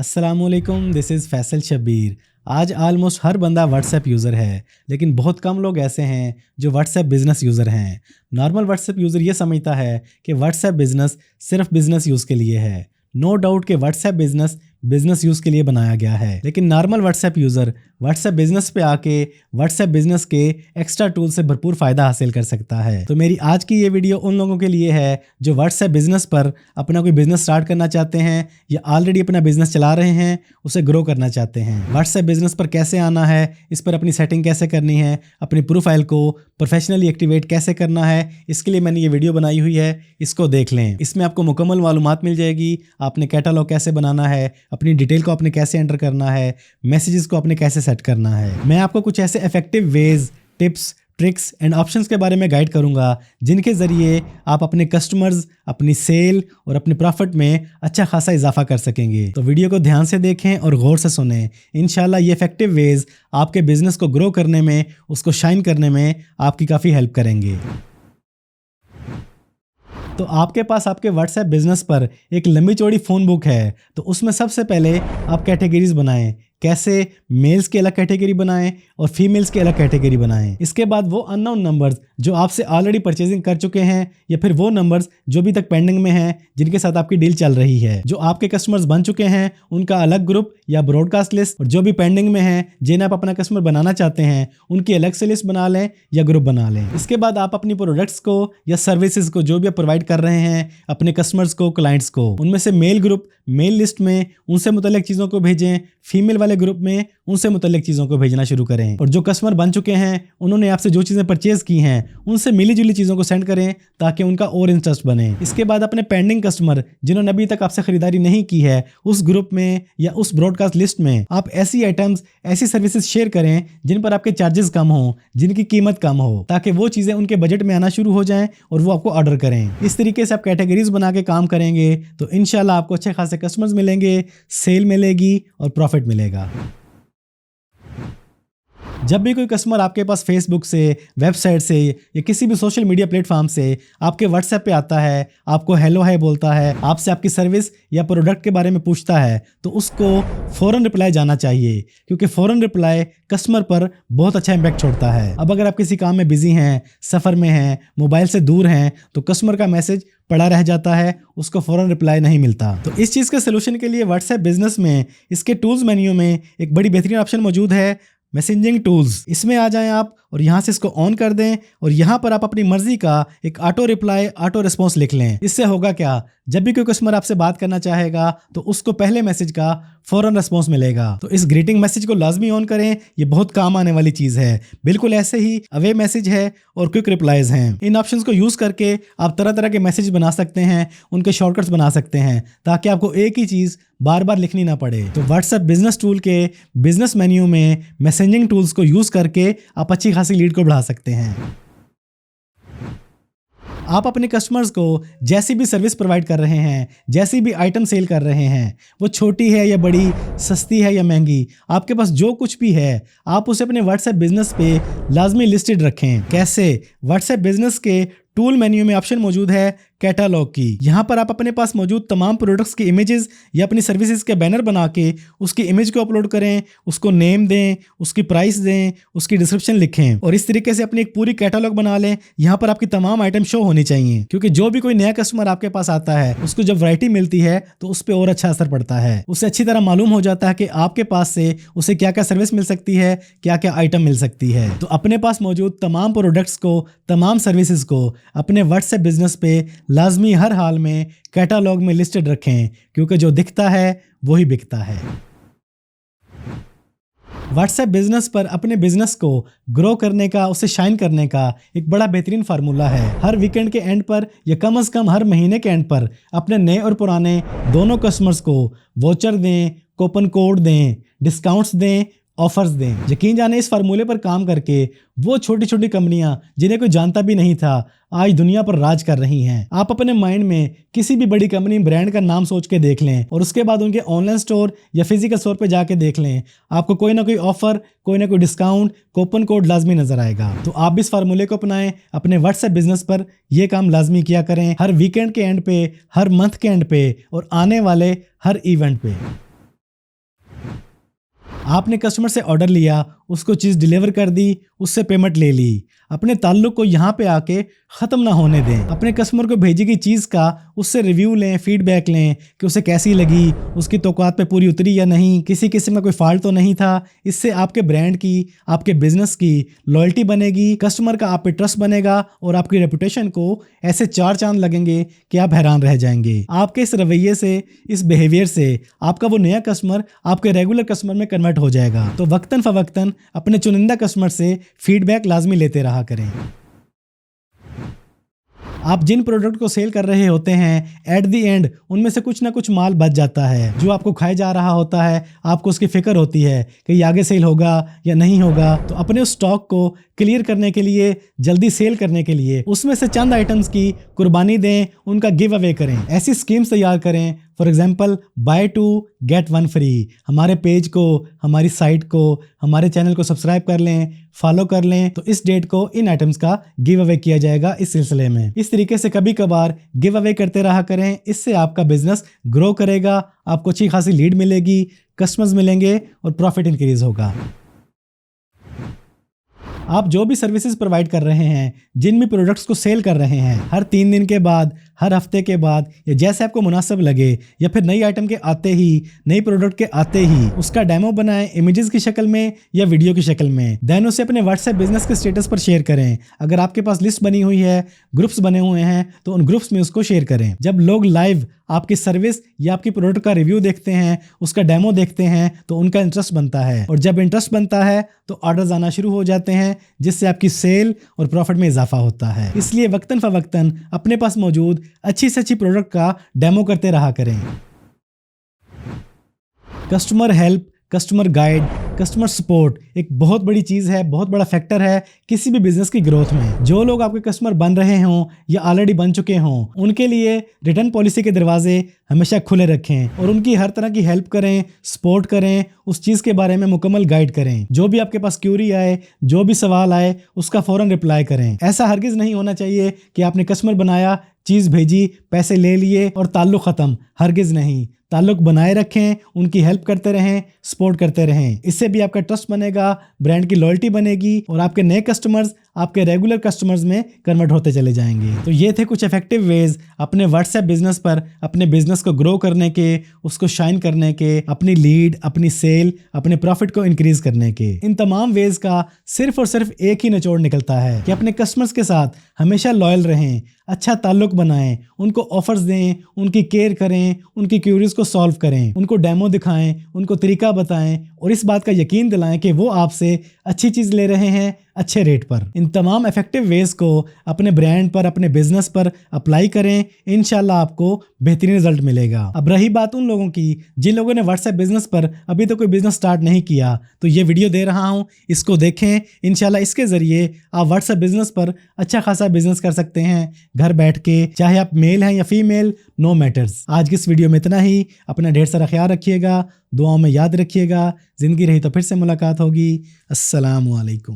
अस्सलामुअलैकुम, this is Faisal Shabbir. आज almost हर बंदा व्हाट्सएप यूज़र है, लेकिन बहुत कम लोग ऐसे हैं जो व्हाट्सएप बिज़नेस यूज़र हैं। नॉर्मल व्हाट्सएप यूज़र ये समझता है कि व्हाट्सएप बिज़नेस सिर्फ बिज़नेस यूज़ के लिए है। नो डाउट कि व्हाट्सएप बिज़नेस यूज़ के लिए बनाया गया है, लेकिन normal WhatsApp user WhatsApp business पे आके व्हाट्सएप बिज़नेस के एक्स्ट्रा टूल से भरपूर फ़ायदा हासिल कर सकता है। तो मेरी आज की ये वीडियो उन लोगों के लिए है जो व्हाट्सएप बिज़नेस पर अपना कोई बिज़नेस स्टार्ट करना चाहते हैं या ऑलरेडी अपना बिज़नेस चला रहे हैं, उसे ग्रो करना चाहते हैं। व्हाट्सएप बिज़नेस पर कैसे आना है, इस पर अपनी सेटिंग कैसे करनी है, अपनी प्रोफाइल को प्रोफेशनली एक्टिवेट कैसे करना है, इसके लिए मैंने ये वीडियो बनाई हुई है। इसको देख लें। इसमें आपको मुकम्मल मालूमात मिल जाएगी। आपने कैटलॉग कैसे बनाना है, अपनी डिटेल को आपने कैसे एंटर करना है, मैसेजेस को आपने कैसे सेट करना है। मैं आपको कुछ ऐसे effective ways, tips, tricks and options के बारे में गाइड करूंगा जिनके ज़रिए आप अपने कस्टमर्स, अपनी सेल और अपने प्रॉफिट में अच्छा खासा इजाफा कर सकेंगे। तो वीडियो को ध्यान से देखें और गौर से सुनें। इंशाल्लाह ये इफेक्टिव वेज आपके बिजनेस को ग्रो करने में, उसको शाइन करने में आपकी काफ़ी हेल्प करेंगे। तो आपके पास आपके व्हाट्सएप बिजनेस पर एक लंबी चौड़ी फ़ोन बुक है, तो उसमें सबसे पहले आप कैटेगरीज बनाएं। कैसे? मेल्स की अलग कैटेगरी बनाएं और फीमेल्स की अलग कैटेगरी बनाएं। इसके बाद वो अननोन नंबर्स जो आपसे ऑलरेडी परचेजिंग कर चुके हैं या फिर वो नंबर्स जो अभी तक पेंडिंग में हैं, जिनके साथ आपकी डील चल रही है, जो आपके कस्टमर्स बन चुके हैं उनका अलग ग्रुप या ब्रॉडकास्ट लिस्ट, और जो भी पेंडिंग में हैं जिन्हें आप अपना कस्टमर बनाना चाहते हैं उनकी अलग से लिस्ट बना लें या ग्रुप बना लें। इसके बाद आप अपनी प्रोडक्ट्स को या सर्विसेज को जो भी आप प्रोवाइड कर रहे हैं अपने कस्टमर्स को, क्लाइंट्स को, उनमें से मेल ग्रुप, मेल लिस्ट में उनसे मुतल्लिक चीज़ों को भेजें, फीमेल वाले ग्रुप में उनसे मुतल्लिक चीज़ों को भेजना शुरू करें। और जो कस्टमर बन चुके हैं उन्होंने आपसे जो चीज़ें परचेज की हैं उनसे मिली जुली चीज़ों को सेंड करें ताकि उनका और इंटरेस्ट बने। इसके बाद अपने पेंडिंग कस्टमर जिन्होंने अभी तक आपसे खरीदारी नहीं की है उस ग्रुप में या उस ब्रॉडकास्ट लिस्ट में आप ऐसी आइटम्स, ऐसी सर्विसेज शेयर करें जिन पर आपके चार्जेस कम हो, जिनकी कीमत कम हो, ताकि वो चीज़ें उनके बजट में आना शुरू हो जाएं और वो आपको ऑर्डर करें। इस तरीके से आप कैटेगरीज बना के काम करेंगे तो इंशाल्लाह आपको अच्छे खासे कस्टमर्स मिलेंगे, सेल मिलेगी और प्रॉफिट मिलेगा। जब भी कोई कस्टमर आपके पास फेसबुक से, वेबसाइट से या किसी भी सोशल मीडिया प्लेटफॉर्म से आपके व्हाट्सएप पे आता है, आपको हेलो हाय बोलता है, आपसे आपकी सर्विस या प्रोडक्ट के बारे में पूछता है, तो उसको फ़ौरन रिप्लाई जाना चाहिए, क्योंकि फ़ौरन रिप्लाई कस्टमर पर बहुत अच्छा इंपैक्ट छोड़ता है। अब अगर आप किसी काम में बिजी हैं, सफ़र में हैं, मोबाइल से दूर हैं, तो कस्टमर का मैसेज पड़ा रह जाता है, उसको फ़ौरन रिप्लाई नहीं मिलता। तो इस चीज़ के सोल्यूशन के लिए व्हाट्सएप बिजनेस में इसके टूल्स मेन्यू में एक बड़ी बेहतरीन ऑप्शन मौजूद है, मैसेजिंग टूल्स। इसमें आ जाएं आप और यहाँ से इसको ऑन कर दें और यहाँ पर आप अपनी मर्जी का एक ऑटो रिप्लाई, ऑटो रिस्पॉन्स लिख लें। इससे होगा क्या, जब भी कोई कस्टमर आपसे बात करना चाहेगा तो उसको पहले मैसेज का फ़ौरन रिस्पॉन्स मिलेगा। तो इस ग्रीटिंग मैसेज को लाजमी ऑन करें, ये बहुत काम आने वाली चीज़ है। बिल्कुल ऐसे ही अवे मैसेज है और क्विक रिप्लाईज हैं। इन ऑप्शंस को यूज़ करके आप तरह तरह के मैसेज बना सकते हैं, उनके शॉर्टकट्स बना सकते हैं, ताकि आपको एक ही चीज़ बार बार लिखनी ना पड़े। तो व्हाट्सएप बिजनेस टूल के बिजनेस मेन्यू में मैसेजिंग टूल्स को यूज़ करके आप अच्छी खासी लीड को बढ़ा सकते हैं। आप अपने कस्टमर्स को जैसी भी सर्विस प्रोवाइड कर रहे हैं, जैसी भी आइटम सेल कर रहे हैं, वो छोटी है या बड़ी, सस्ती है या महंगी, आपके पास जो कुछ भी है आप उसे अपने व्हाट्सएप बिजनेस पे लाजमी लिस्टेड रखें। कैसे? व्हाट्सएप बिजनेस के टूल मेन्यू में ऑप्शन मौजूद है कैटालॉग की। यहाँ पर आप अपने पास मौजूद तमाम प्रोडक्ट्स की इमेजेस या अपनी सर्विसेज के बैनर बना के उसकी इमेज को अपलोड करें, उसको नेम दें, उसकी प्राइस दें, उसकी डिस्क्रिप्शन लिखें और इस तरीके से अपनी एक पूरी कैटालॉग बना लें। यहाँ पर आपकी तमाम आइटम शो होनी चाहिए, क्योंकि जो भी कोई नया कस्टमर आपके पास आता है उसको जब वैरायटी मिलती है तो उस पर और अच्छा असर पड़ता है। उसे अच्छी तरह मालूम हो जाता है कि आपके पास से उसे क्या क्या सर्विस मिल सकती है, क्या क्या आइटम मिल सकती है। तो अपने पास मौजूद तमाम प्रोडक्ट्स को, तमाम सर्विसेज को अपने व्हाट्सएप बिजनेस पे लाजमी हर हाल में कैटालॉग में लिस्टेड रखें, क्योंकि जो दिखता है वही बिकता है। व्हाट्सएप बिजनेस पर अपने बिजनेस को ग्रो करने का, उसे शाइन करने का एक बड़ा बेहतरीन फार्मूला है। हर वीकेंड के एंड पर या कम से कम हर महीने के एंड पर अपने नए और पुराने दोनों कस्टमर्स को वोचर दें, कूपन कोड दें, डिस्काउंट्स दें, ऑफर्स दें। यकीन जाने इस फार्मूले पर काम करके वो छोटी छोटी कंपनियां जिन्हें कोई जानता भी नहीं था आज दुनिया पर राज कर रही हैं। आप अपने माइंड में किसी भी बड़ी कंपनी, ब्रांड का नाम सोच के देख लें और उसके बाद उनके ऑनलाइन स्टोर या फिजिकल स्टोर पे जाके देख लें, आपको कोई ना कोई ऑफर, कोई ना कोई डिस्काउंट, कूपन कोड लाजमी नजर आएगा। तो आप भी इस फार्मूले को अपनाएं, अपने व्हाट्सएप बिजनेस पर यह काम लाजमी किया करें, हर वीकेंड के एंड पे, हर मंथ के एंड पे और आने वाले हर इवेंट पे। آپ نے کسٹمر سے آرڈر لیا, اس کو چیز ڈیلیور کر دی, اس سے پیمنٹ لے لی. اپنے تعلق کو یہاں پہ آ کے ختم نہ ہونے دیں. اپنے کسٹمر کو بھیجی گئی چیز کا اس سے ریویو لیں, فیڈ بیک لیں کہ اسے کیسی لگی, اس کی توقعات پہ پوری اتری یا نہیں, کسی قسم کا کوئی فالٹ تو نہیں تھا. اس سے آپ کے برانڈ کی, آپ کے بزنس کی لائلٹی بنے گی, کسٹمر کا آپ پہ ٹرسٹ بنے گا اور آپ کی ریپوٹیشن کو ایسے 4 چاند لگیں گے کہ آپ حیران رہ جائیں گے. آپ کے اس رویے سے, اس بیہیویئر سے آپ کا وہ نیا کسٹمر آپ کے ریگولر کسٹمر میں کنورٹ ہو جائے گا. تو وقتاً فوقتاً اپنے چنندہ کسٹمر سے فیڈ بیک لازمی لیتے رہا کریں. آپ جن پروڈکٹ کو سیل کر رہے ہوتے ہیں ایٹ دی اینڈ ان میں سے کچھ نہ کچھ مال بچ جاتا ہے جو آپ کو کھائے جا رہا ہوتا ہے. آپ کو اس کی فکر ہوتی ہے کہ یہ آگے سیل ہوگا یا نہیں ہوگا. تو اپنے اس سٹاک کو کلیئر کرنے کے لیے, جلدی سیل کرنے کے لیے اس میں سے چند آئٹمز کی قربانی دیں, ان کا گیو اوے کریں. ایسی سکیمز تیار کریں, for example buy 2 get 1 free. ہمارے پیج کو, ہماری سائٹ کو, ہمارے چینل کو سبسکرائب کر لیں, فالو کر لیں تو اس ڈیٹ کو ان آئٹمز کا گیو اوے کیا جائے گا اس سلسلے میں. اس طریقے سے کبھی کبھار گیو اوے کرتے رہا کریں. اس سے آپ کا بزنس گرو کرے گا, آپ کو اچھی خاصی لیڈ ملے گی, کسٹمرز ملیں گے اور پروفٹ انکریز ہوگا. آپ جو بھی سروسز پرووائڈ کر رہے ہیں, جن بھی پروڈکٹس کو سیل کر رہے ہیں, ہر 3 دن کے بعد, ہر ہفتے کے بعد یا جیسے آپ کو مناسب لگے, یا پھر نئی آئٹم کے آتے ہی, نئی پروڈکٹ کے آتے ہی اس کا ڈیمو بنائیں, امیجز کی شکل میں یا ویڈیو کی شکل میں. دین اسے اپنے واٹس ایپ بزنس کے اسٹیٹس پر شیئر کریں. اگر آپ کے پاس لسٹ بنی ہوئی ہے, گروپس بنے ہوئے ہیں, تو ان گروپس میں اس کو شیئر کریں. جب لوگ لائیو آپ کی سروس یا آپ کی پروڈکٹ کا ریویو دیکھتے ہیں, اس کا ڈیمو دیکھتے ہیں, تو ان کا انٹرسٹ بنتا ہے, اور جب انٹرسٹ بنتا ہے تو آرڈرز آنا شروع ہو جاتے ہیں, جس سے آپ کی سیل اور پروفٹ میں اضافہ ہوتا ہے. اس لیے وقتاً فوقتاً اپنے پاس موجود اچھی سے اچھی پروڈکٹ کا ڈیمو کرتے رہا کریں. Customer help, customer guide, customer support ایک بہت بڑی چیز ہے, بہت بڑا فیکٹر ہے کسی بھی بزنس کی گروتھ میں. جو لوگ آپ کے کسٹمر بن رہے ہوں یا آلریڈی بن چکے ہوں, ان کے لیے ریٹرن پالیسی کے دروازے ہمیشہ کھلے رکھیں اور ان کی ہر طرح کی ہیلپ کریں, سپورٹ کریں, اس چیز کے بارے میں مکمل گائیڈ کریں. جو بھی آپ کے پاس کیوری آئے, جو بھی سوال آئے, اس کا فوراً رپلائی کریں. ایسا ہرگز نہیں ہونا چاہیے کہ آپ نے کسٹمر بنایا, چیز بھیجی, پیسے لے لیے اور تعلق ختم. ہرگز نہیں. تعلق بنائے رکھیں, ان کی ہیلپ کرتے رہیں, سپورٹ کرتے رہیں. اس سے بھی آپ کا ٹرسٹ بنے گا, برانڈ کی لائلٹی بنے گی اور آپ کے نئے کسٹمرز آپ کے ریگولر کسٹمرز میں کنورٹ ہوتے چلے جائیں گے. تو یہ تھے کچھ ایفیکٹو ویز اپنے واٹس ایپ بزنس پر اپنے بزنس کو گرو کرنے کے, اس کو شائن کرنے کے, اپنی لیڈ, اپنی سیل, اپنے پروفٹ کو انکریز کرنے کے. ان تمام ویز کا صرف اور صرف ایک ہی نچوڑ نکلتا ہے کہ اپنے کسٹمرز کے ساتھ ہمیشہ لائل رہیں, اچھا تعلق بنائیں, ان کو آفرز دیں, ان کی کیئر کریں, ان کی کیوریز کو سالو کریں, ان کو ڈیمو دکھائیں, ان کو طریقہ بتائیں اور اس بات کا یقین دلائیں کہ وہ آپ سے اچھی چیز لے رہے ہیں اچھے ریٹ پر. ان تمام ایفیکٹو ویز کو اپنے برانڈ پر, اپنے بزنس پر اپلائی کریں, انشاءاللہ آپ کو بہترین رزلٹ ملے گا. اب رہی بات ان لوگوں کی جن لوگوں نے واٹس ایپ بزنس پر ابھی تو کوئی بزنس سٹارٹ نہیں کیا, تو یہ ویڈیو دے رہا ہوں, اس کو دیکھیں. انشاءاللہ اس کے ذریعے آپ واٹس ایپ بزنس پر اچھا خاصا بزنس کر سکتے ہیں گھر بیٹھ کے, چاہے آپ میل ہیں یا فیمیل, نو میٹرز. آج کی اس ویڈیو میں اتنا ہی. اپنا ڈھیر سارا خیال رکھیے گا, دعاؤں میں یاد رکھیے گا. زندگی رہی تو پھر سے ملاقات ہوگی. السلام علیکم.